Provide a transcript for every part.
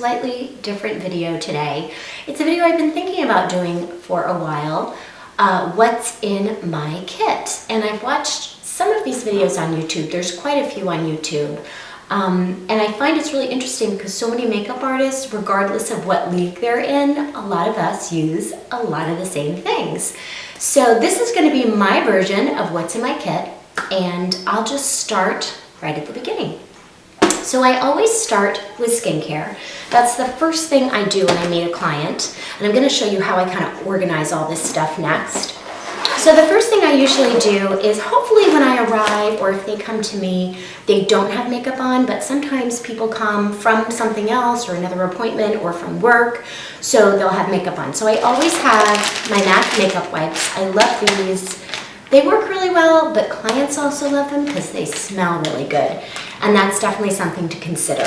slightly different video today. It's a video I've been thinking about doing for a while, what's in my kit. And I've watched some of these videos on YouTube. There's quite a few on YouTube. And I find it's really interesting because so many makeup artists, regardless of what league they're in, a lot of us use a lot of the same things. So this is going to be my version of what's in my kit, and I'll just start right at the beginning. So I always start with skincare. That's the first thing I do when I meet a client, and I'm going to show you how I kind of organize all this stuff next. So the first thing I usually do is, hopefully when I arrive or if they come to me, they don't have makeup on, but sometimes people come from something else or another appointment or from work, so they'll have makeup on. So I always have my MAC makeup wipes. I love these. They work really well, but clients also love them because they smell really good, and that's definitely something to consider.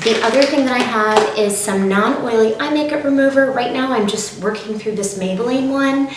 The other thing that I have is some non-oily eye makeup remover. Right now I'm just working through this Maybelline one.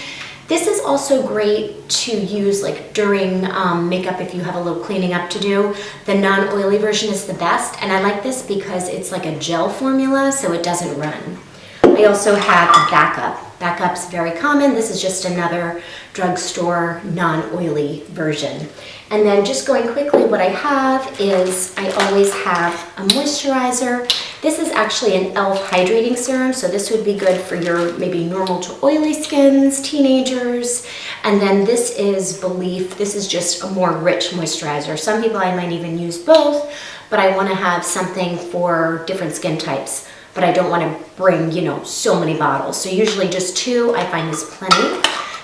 This is also great to use like during makeup if you have a little cleaning up to do. The non-oily version is the best, and I like this because it's like a gel formula, so it doesn't run. I also have a backup. Backup's very common. This is just another drugstore non-oily version. And then just going quickly, what I have is I always have a moisturizer. This is actually an e.l.f. hydrating serum, so this would be good for your maybe normal to oily skins, teenagers. And then this is Belif. This is just a more rich moisturizer. Some people I might even use both, but I want to have something for different skin types. But I don't want to bring, so many bottles. So usually just 2 I find is plenty.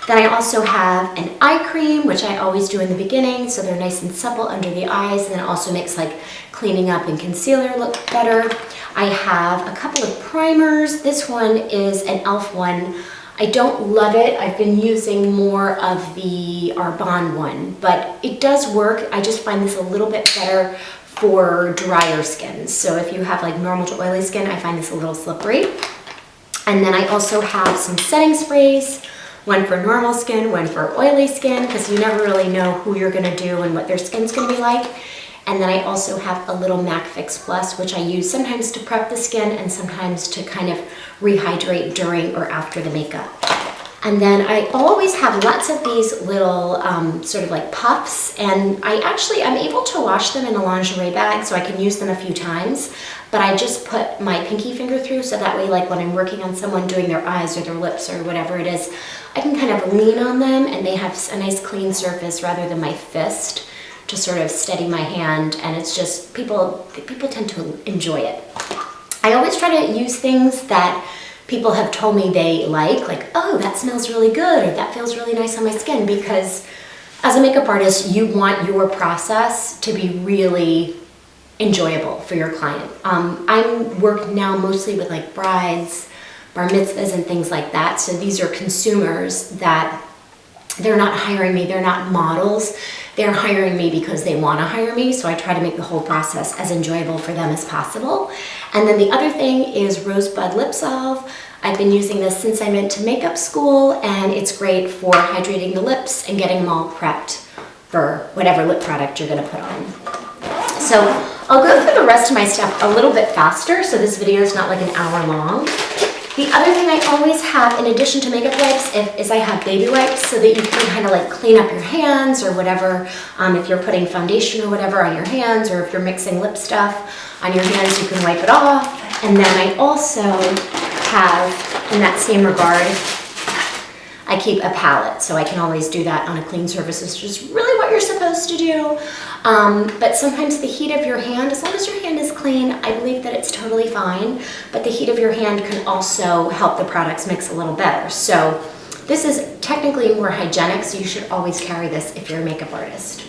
Then I also have an eye cream, which I always do in the beginning, so they're nice and supple under the eyes, and it also makes like cleaning up and concealer look better. I have a couple of primers. This one is an e.l.f. one. I don't love it. I've been using more of the Arbonne one, but it does work. I just find this a little bit better for drier skin. So if you have like normal to oily skin, I find this a little slippery. And then I also have some setting sprays, one for normal skin, one for oily skin, because you never really know who you're gonna do and what their skin's gonna be like. And then I also have a little MAC Fix Plus, which I use sometimes to prep the skin and sometimes to kind of rehydrate during or after the makeup. And then I always have lots of these little sort of like puffs, and I'm able to wash them in a lingerie bag so I can use them a few times, but I just put my pinky finger through so that way, like when I'm working on someone doing their eyes or their lips or whatever it is, I can kind of lean on them and they have a nice clean surface rather than my fist to sort of steady my hand, and it's just, people tend to enjoy it. I always try to use things that people have told me they like, oh, that smells really good, or that feels really nice on my skin, because as a makeup artist, you want your process to be really enjoyable for your client. I work now mostly with like brides, bar mitzvahs, and things like that, so these are consumers that they're not hiring me, they're not models, they're hiring me because they want to hire me, so I try to make the whole process as enjoyable for them as possible. And then the other thing is Rosebud Lip Salve. I've been using this since I went to makeup school, and it's great for hydrating the lips and getting them all prepped for whatever lip product you're going to put on. So I'll go through the rest of my stuff a little bit faster, so this video is not like an hour long. The other thing I always have, in addition to makeup wipes, is I have baby wipes so that you can kind of like clean up your hands or whatever. If you're putting foundation or whatever on your hands, or if you're mixing lip stuff on your hands, you can wipe it off. And then I also have, in that same regard, I keep a palette, so I can always do that on a clean surface, which is really what you're supposed to do. But sometimes the heat of your hand, as long as your hand is clean, I believe that it's totally fine, but the heat of your hand can also help the products mix a little better. So this is technically more hygienic, so you should always carry this if you're a makeup artist.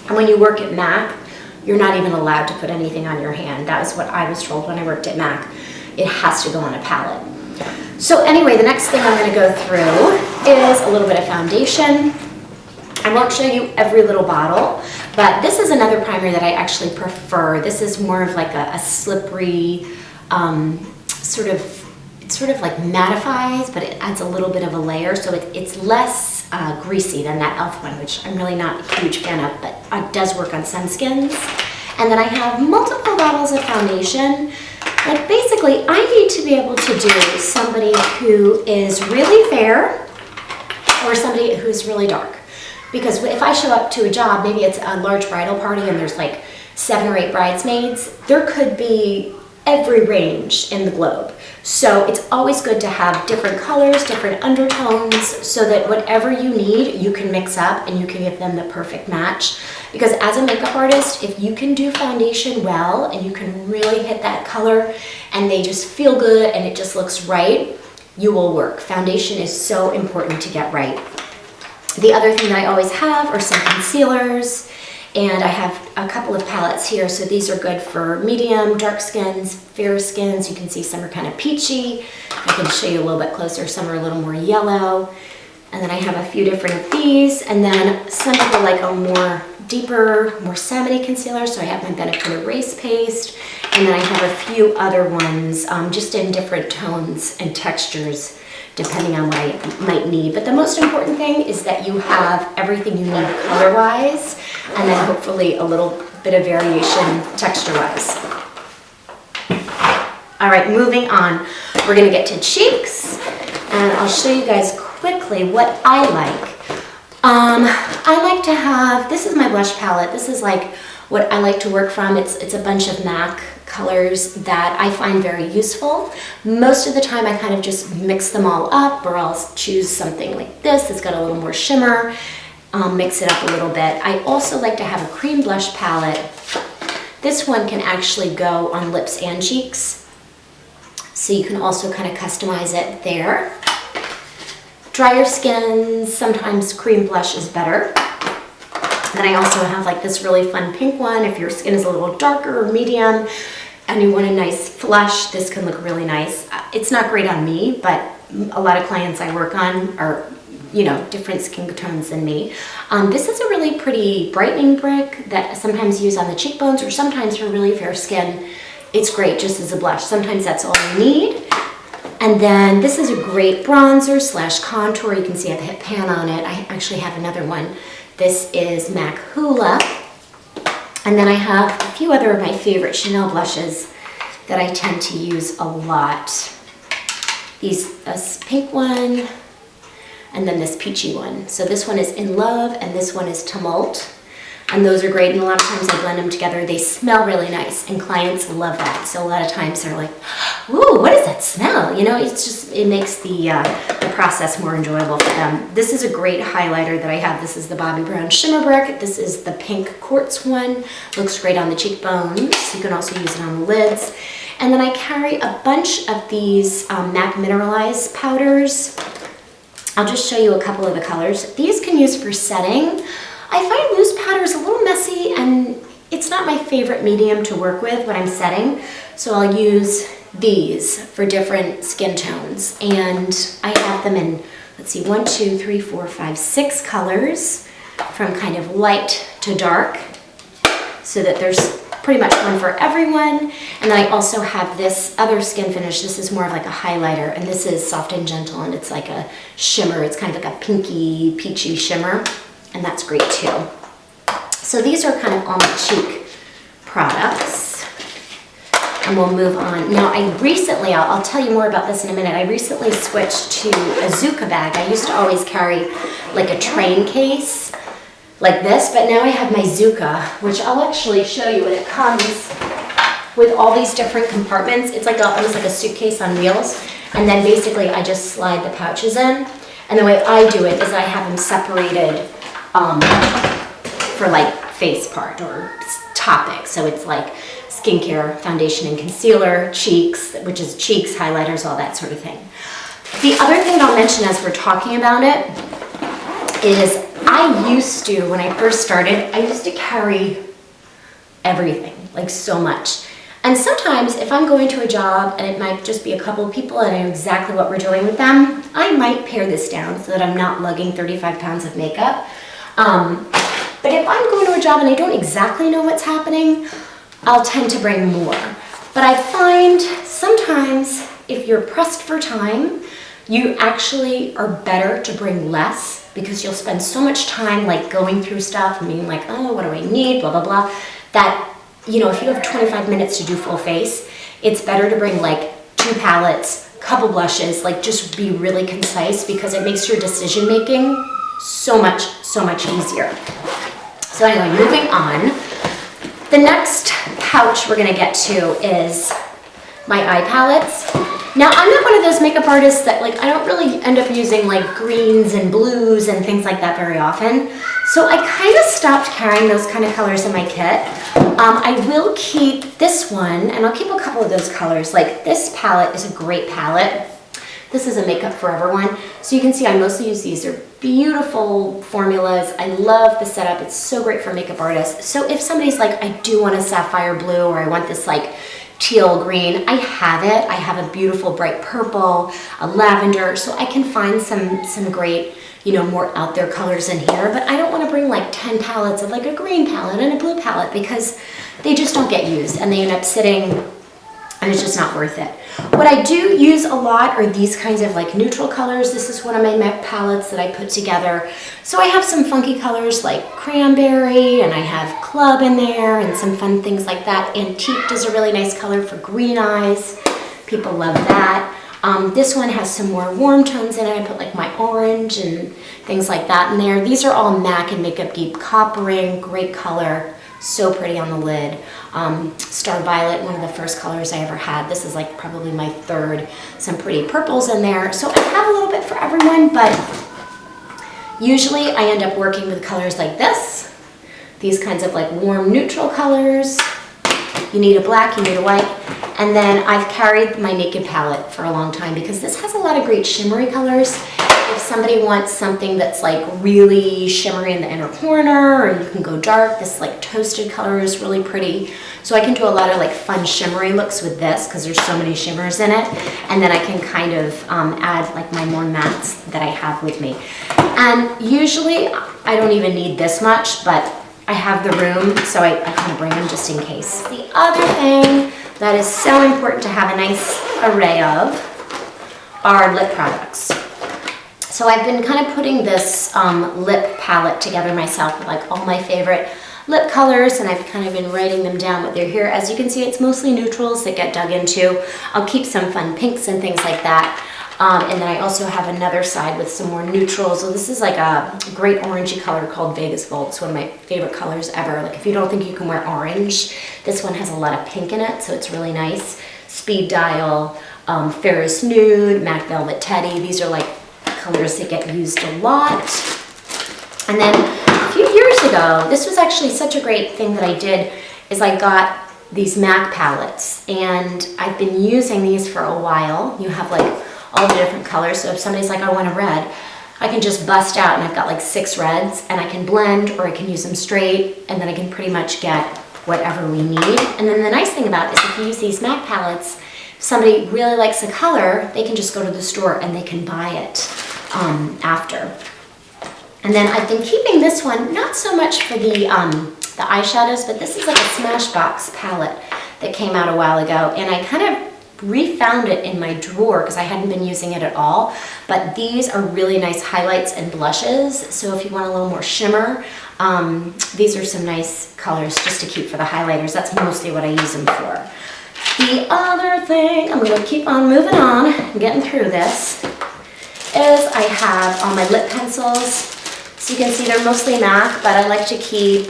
And when you work at MAC, you're not even allowed to put anything on your hand. That was what I was told when I worked at MAC. It has to go on a palette. So anyway, the next thing I'm going to go through is a little bit of foundation. I won't show you every little bottle, but this is another primer that I actually prefer. This is more of like a slippery, sort of like mattifies, but it adds a little bit of a layer, so it's less greasy than that e.l.f. one, which I'm really not a huge fan of, but it does work on some skins. And then I have multiple bottles of foundation. Like basically, I need to be able to do somebody who is really fair or somebody who's really dark. Because if I show up to a job, maybe it's a large bridal party and there's like 7 or 8 bridesmaids, there could be every range in the globe. So it's always good to have different colors, different undertones, so that whatever you need, you can mix up and you can give them the perfect match. Because as a makeup artist, if you can do foundation well and you can really hit that color and they just feel good and it just looks right, you will work. Foundation is so important to get right. The other thing that I always have are some concealers, and I have a couple of palettes here. So these are good for medium, dark skins, fair skins. You can see some are kind of peachy. I can show you a little bit closer. Some are a little more yellow. And then I have a few different of these, and then some of the like a more deeper, more salmon-y concealer. So I have my Benefit Erase Paste, and then I have a few other ones just in different tones and textures, depending on what I might need. But the most important thing is that you have everything you need color-wise, and then hopefully a little bit of variation texture-wise. All right, moving on. We're gonna get to cheeks, and I'll show you guys quickly what I like. I like to have, this is my blush palette. This is like what I like to work from. It's a bunch of MAC colors that I find very useful. Most of the time I kind of just mix them all up, or I'll choose something like this that's got a little more shimmer, mix it up a little bit. I also like to have a cream blush palette. This one can actually go on lips and cheeks, so you can also kind of customize it there. Drier skin, sometimes cream blush is better. Then I also have like this really fun pink one. If your skin is a little darker or medium and you want a nice flush, this can look really nice. It's not great on me, but a lot of clients I work on are, you know, different skin tones than me. This is a really pretty brightening brick that I sometimes use on the cheekbones, or sometimes for really fair skin, it's great just as a blush. Sometimes that's all you need. And then this is a great bronzer slash contour. You can see I have a hit pan on it. I actually have another one. This is MAC Hoola. And then I have a few other of my favorite Chanel blushes that I tend to use a lot. This pink one, and then this peachy one. So this one is In Love, and this one is Tumult. And those are great, and a lot of times I blend them together. They smell really nice, and clients love that. So a lot of times they're like, ooh, what is that smell? You know, it's just, it makes the process more enjoyable for them. This is a great highlighter that I have. This is the Bobbi Brown Shimmer Brick. This is the pink quartz one. Looks great on the cheekbones. You can also use it on the lids. And then I carry a bunch of these MAC Mineralized powders. I'll just show you a couple of the colors. These can use for setting. I find loose powder is a little messy, and it's not my favorite medium to work with when I'm setting. So I'll use these for different skin tones. And I have them in, let's see, 1, 2, 3, 4, 5, 6 colors, from kind of light to dark, so that there's pretty much one for everyone. And then I also have this other skin finish. This is more of like a highlighter, and this is Soft and Gentle, and it's like a shimmer. It's kind of like a pinky, peachy shimmer, and that's great too. So these are kind of all my cheek products, and we'll move on. Now I recently, I'll tell you more about this in a minute, I recently switched to a Zucca bag. I used to always carry like a train case like this, but now I have my Zucca, which I'll actually show you. And it comes with all these different compartments. It's like almost like a suitcase on wheels, and then basically I just slide the pouches in. And the way I do it is I have them separated for like face part or topic. So it's like skincare, foundation and concealer, cheeks, which is cheeks, highlighters, all that sort of thing. The other thing I'll mention as we're talking about it is I used to, when I first started, I used to carry everything, like so much. And sometimes if I'm going to a job and it might just be a couple of people and I know exactly what we're doing with them, I might pare this down so that I'm not lugging 35 pounds of makeup. But if I'm going to a job and I don't exactly know what's happening, I'll tend to bring more. But I find sometimes if you're pressed for time, you actually are better to bring less, because you'll spend so much time like going through stuff and being like, oh, what do I need, blah, blah, blah, that, you know, if you have 25 minutes to do full face, it's better to bring like 2 palettes, couple blushes, like just be really concise because it makes your decision making so much easier. So anyway, moving on. The next pouch we're gonna get to is my eye palettes. Now, I'm not one of those makeup artists that like, I don't really end up using like greens and blues and things like that very often. So I kind of stopped carrying those kind of colors in my kit. I will keep this one, and I'll keep a couple of those colors. Like this palette is a great palette. This is a Makeup Forever one. So you can see I mostly use these. They're beautiful formulas. I love the setup. It's so great for makeup artists. So if somebody's like, I do want a sapphire blue, or I want this like teal green, I have it. I have a beautiful bright purple, a lavender, so I can find some great, you know, more out there colors in here, but I don't want to bring like 10 palettes of like a green palette and a blue palette because they just don't get used and they end up sitting and it's just not worth it. What I do use a lot are these kinds of like neutral colors. This is one of my MAC palettes that I put together. So I have some funky colors like cranberry, and I have club in there and some fun things like that. Antique is a really nice color for green eyes. People love that. This one has some more warm tones in it. I put like my orange and things like that in there. These are all MAC and Makeup Geek Coppering, great color. So pretty on the lid. Star Violet, one of the first colors I ever had. This is like probably my third. Some pretty purples in there. So I have a little bit for everyone, but usually I end up working with colors like this. These kinds of like warm neutral colors. You need a black, you need a white. And then I've carried my Naked palette for a long time because this has a lot of great shimmery colors. If somebody wants something that's like really shimmery in the inner corner, or you can go dark, this like toasted color is really pretty. So I can do a lot of like fun shimmery looks with this because there's so many shimmers in it. And then I can kind of add like my more mattes that I have with me. And usually I don't even need this much, but I have the room, so I kind of bring them just in case. The other thing that is so important to have a nice array of are lip products. So I've been kind of putting this lip palette together myself with like all my favorite lip colors, and I've kind of been writing them down, but they're here. As you can see, it's mostly neutrals that get dug into. I'll keep some fun pinks and things like that. And then I also have another side with some more neutrals. So this is like a great orangey color called Vegas Volt. It's one of my favorite colors ever. Like if you don't think you can wear orange, this one has a lot of pink in it, so it's really nice. Speed Dial, Ferris Nude, Matte Velvet Teddy. These are like colors that get used a lot. And then a few years ago, this was actually such a great thing that I did, is I got these MAC palettes, and I've been using these for a while. You have like all the different colors, so if somebody's like, I want a red, I can just bust out, and I've got like 6 reds, and I can blend, or I can use them straight, and then I can pretty much get whatever we need. And then the nice thing about it is if you use these MAC palettes, if somebody really likes a color, they can just go to the store and they can buy it after. And then I've been keeping this one, not so much for the eyeshadows, but this is like a Smashbox palette that came out a while ago, and I kind of refound it in my drawer because I hadn't been using it at all. But these are really nice highlights and blushes, so if you want a little more shimmer, these are some nice colors just to keep for the highlighters. That's mostly what I use them for. The other thing, I'm going to keep on moving on and getting through this, is I have all my lip pencils. So you can see they're mostly MAC, but I like to keep,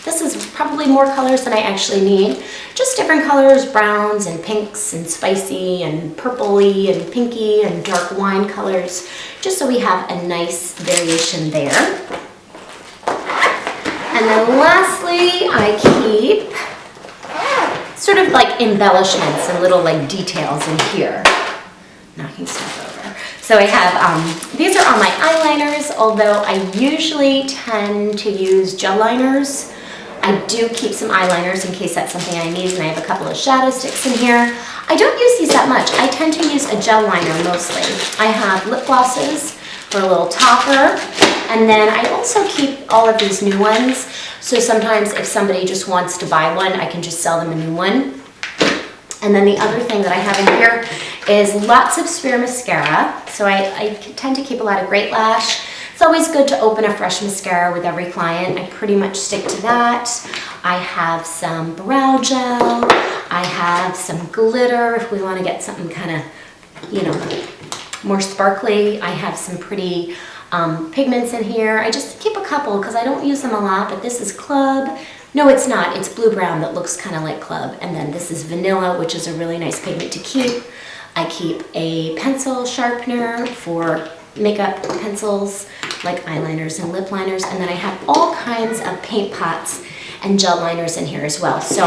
this is probably more colors than I actually need. Just different colors, browns and pinks and spicy and purpley and pinky and dark wine colors, just so we have a nice variation there. And then lastly, I keep sort of like embellishments and little like details in here. Knocking stuff over. So I have, these are all my eyeliners, although I usually tend to use gel liners. I do keep some eyeliners in case that's something I need, and I have a couple of shadow sticks in here. I don't use these that much. I tend to use a gel liner mostly. I have lip glosses for a little topper, and then I also keep all of these new ones. So sometimes if somebody just wants to buy one, I can just sell them a new one. And then the other thing that I have in here is lots of Spear mascara. So I tend to keep a lot of Great Lash. always good to open a fresh mascara with every client. I pretty much stick to that. I have some brow gel. I have some glitter if we want to get something kind of, you know, more sparkly. I have some pretty pigments in here. I just keep a couple because I don't use them a lot, but this is Club. No, it's not. It's blue brown that looks kind of like Club. And then this is Vanilla, which is a really nice pigment to keep. I keep a pencil sharpener for makeup pencils, like eyeliners and lip liners. And then I have all kinds of paint pots and gel liners in here as well. So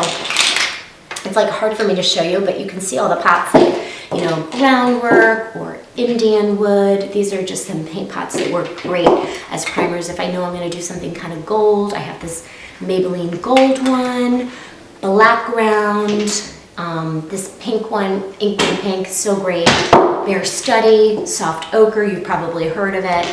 it's like hard for me to show you, but you can see all the pots, like, you know, groundwork or Indian wood. These are just some paint pots that work great as primers. If I know I'm gonna do something kind of gold, I have this Maybelline gold one, black ground, this pink one, Ink Pink, so great. Bare Study, Soft Ochre, you've probably heard of it.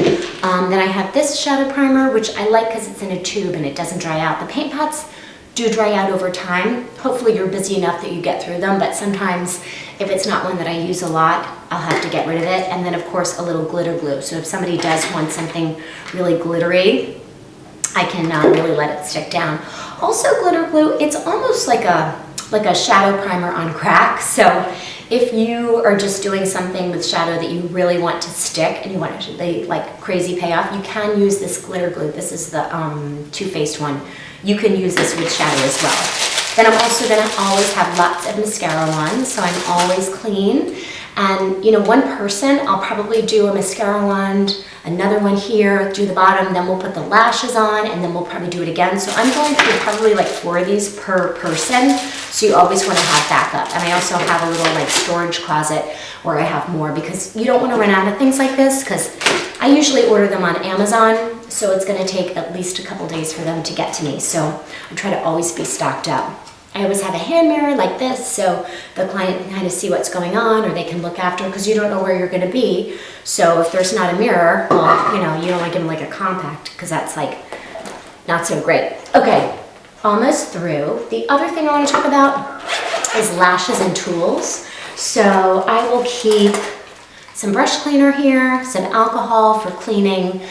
Then I have this shadow primer, which I like because it's in a tube and it doesn't dry out. The paint pots do dry out over time. Hopefully you're busy enough that you get through them, but sometimes if it's not one that I use a lot, I'll have to get rid of it. And then of course a little glitter glue. So if somebody does want something really glittery, I can really let it stick down. Also glitter glue, it's almost like a shadow primer on crack. So if you are just doing something with shadow that you really want to stick and you want to like crazy payoff, you can use this glitter glue. This is the Too Faced one. You can use this with shadow as well. Then I'm also gonna always have lots of mascara on, so I'm always clean. And you know, one person, I'll probably do a mascara wand, another one here, do the bottom, then we'll put the lashes on, and then we'll probably do it again. So I'm going through probably like 4 of these per person, so you always wanna have backup. And I also have a little like storage closet where I have more, because you don't wanna run out of things like this, because I usually order them on Amazon, so it's gonna take at least a couple days for them to get to me. So I try to always be stocked up. I always have a hand mirror like this, so the client can kind of see what's going on, or they can look after, because you don't know where you're gonna be. So if there's not a mirror, well, you know, you don't want to give them like a compact, because that's like not so great. Okay, almost through. The other thing I want to talk about is lashes and tools. So I will keep some brush cleaner here, some alcohol for cleaning,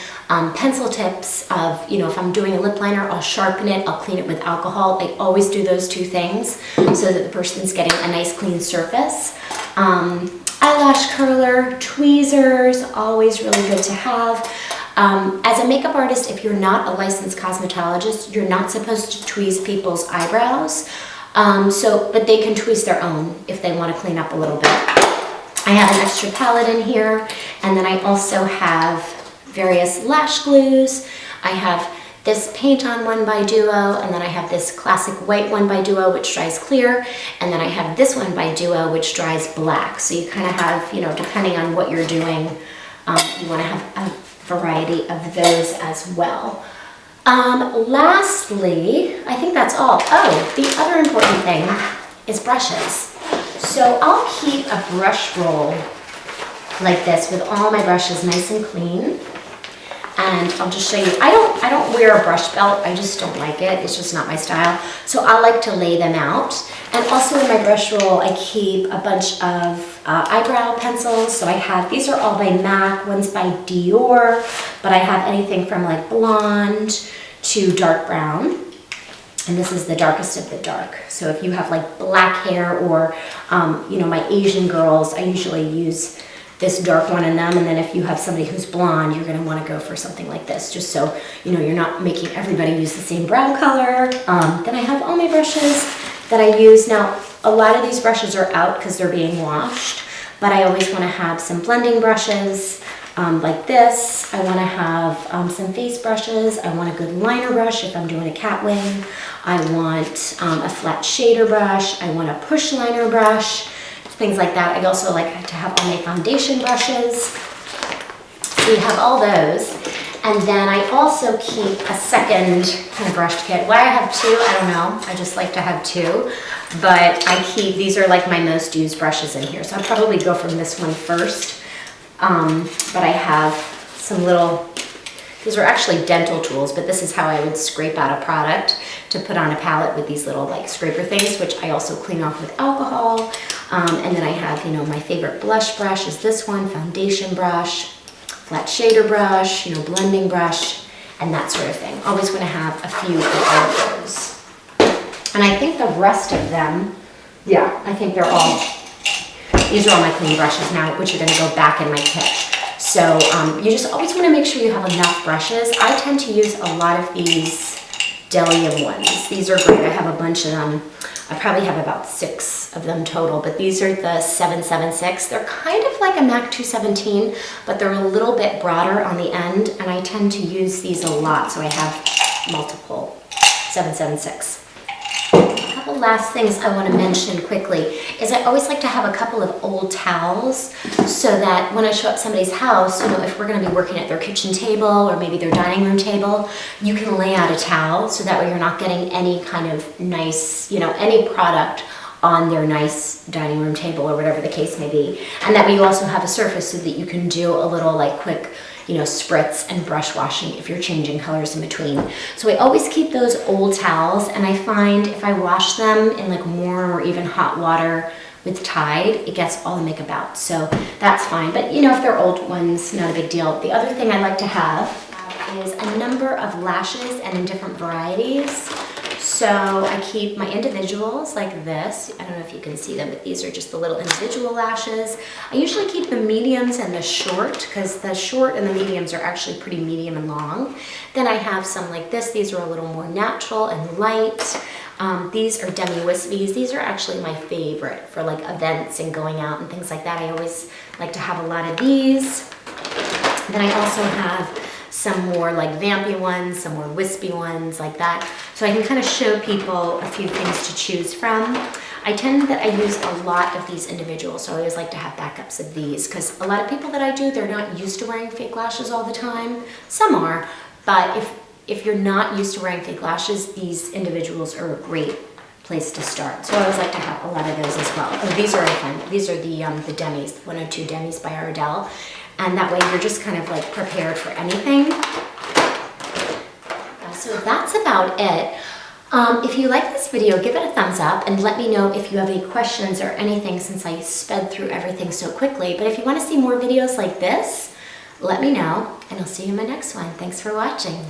pencil tips of, you know, if I'm doing a lip liner, I'll sharpen it, I'll clean it with alcohol. I always do those 2 things so that the person's getting a nice clean surface. Eyelash curler, tweezers, always really good to have. As a makeup artist, if you're not a licensed cosmetologist, you're not supposed to tweeze people's eyebrows. But they can tweeze their own if they want to clean up a little bit. I have an extra palette in here, and then I also have various lash glues. I have this paint on one by Duo, and then I have this classic white one by Duo, which dries clear, and then I have this one by Duo, which dries black. So you kind of have, you know, depending on what you're doing, you want to have a variety of those as well. Lastly, I think that's all. Oh, the other important thing is brushes. So I'll keep a brush roll like this with all my brushes nice and clean. And I'll just show you, I don't wear a brush belt, I just don't like it, it's just not my style. So I like to lay them out. And also in my brush roll, I keep a bunch of eyebrow pencils. So I have, these are all by MAC, one's by Dior, but I have anything from like blonde to dark brown. And this is the darkest of the dark. So if you have like black hair or, you know, my Asian girls, I usually use this dark one in them. And then if you have somebody who's blonde, you're gonna wanna go for something like this, just so, you know, you're not making everybody use the same brow color. Then I have all my brushes that I use. Now, a lot of these brushes are out because they're being washed, but I always wanna have some blending brushes, like this. I want to have some face brushes. I want a good liner brush if I'm doing a cat wing. I want a flat shader brush. I want a push liner brush, things like that. I also like to have all my foundation brushes. So you have all those. And then I also keep a second kind of brush kit. Why I have 2, I don't know. I just like to have 2. But I keep, these are like my most used brushes in here. So I'll probably go from this one first. But I have some little, these are actually dental tools, but this is how I would scrape out a product to put on a palette with these little like scraper things, which I also clean off with alcohol. And then I have, you know, my favorite blush brush is this one, foundation brush, flat shader brush, you know, blending brush, and that sort of thing. Always want to have a few of all of those. And I think the rest of them, yeah, I think they're all, these are all my clean brushes now, which are going to go back in my kit. So you just always want to make sure you have enough brushes. I tend to use a lot of these Delium ones. These are great. I have a bunch of them. I probably have about 6 of them total, but these are the 776. They're kind of like a MAC 217, but they're a little bit broader on the end, and I tend to use these a lot, so I have multiple 776. A couple last things I want to mention quickly is I always like to have a couple of old towels so that when I show up somebody's house, you know, if we're going to be working at their kitchen table or maybe their dining room table, you can lay out a towel so that way you're not getting any kind of nice, you know, any product on their nice dining room table or whatever the case may be. And that way you also have a surface so that you can do a little like quick, you know, spritz and brush washing if you're changing colors in between. So I always keep those old towels, and I find if I wash them in like warm or even hot water with Tide, it gets all the makeup out. So that's fine. But you know, if they're old ones, not a big deal. The other thing I like to have is a number of lashes and in different varieties. So I keep my individuals like this. I don't know if you can see them, but these are just the little individual lashes. I usually keep the mediums and the short because the short and the mediums are actually pretty medium and long. Then I have some like this. These are a little more natural and light. These are Demi Wispies. These are actually my favorite for like events and going out and things like that. I always like to have a lot of these. Then I also have some more like vampy ones, some more wispy ones like that. So I can kind of show people a few things to choose from. I tend that I use a lot of these individuals, so I always like to have backups of these because a lot of people that I do, they're not used to wearing fake lashes all the time. Some are, but if you're not used to wearing fake lashes, these individuals are a great place to start. So I always like to have a lot of those as well. Oh, these are fun. These are the Demis, 102 Demis by Ardell. And that way you're just kind of like prepared for anything. So that's about it. If you like this video, give it a thumbs up and let me know if you have any questions or anything since I sped through everything so quickly. But if you want to see more videos like this, let me know and I'll see you in my next one. Thanks for watching.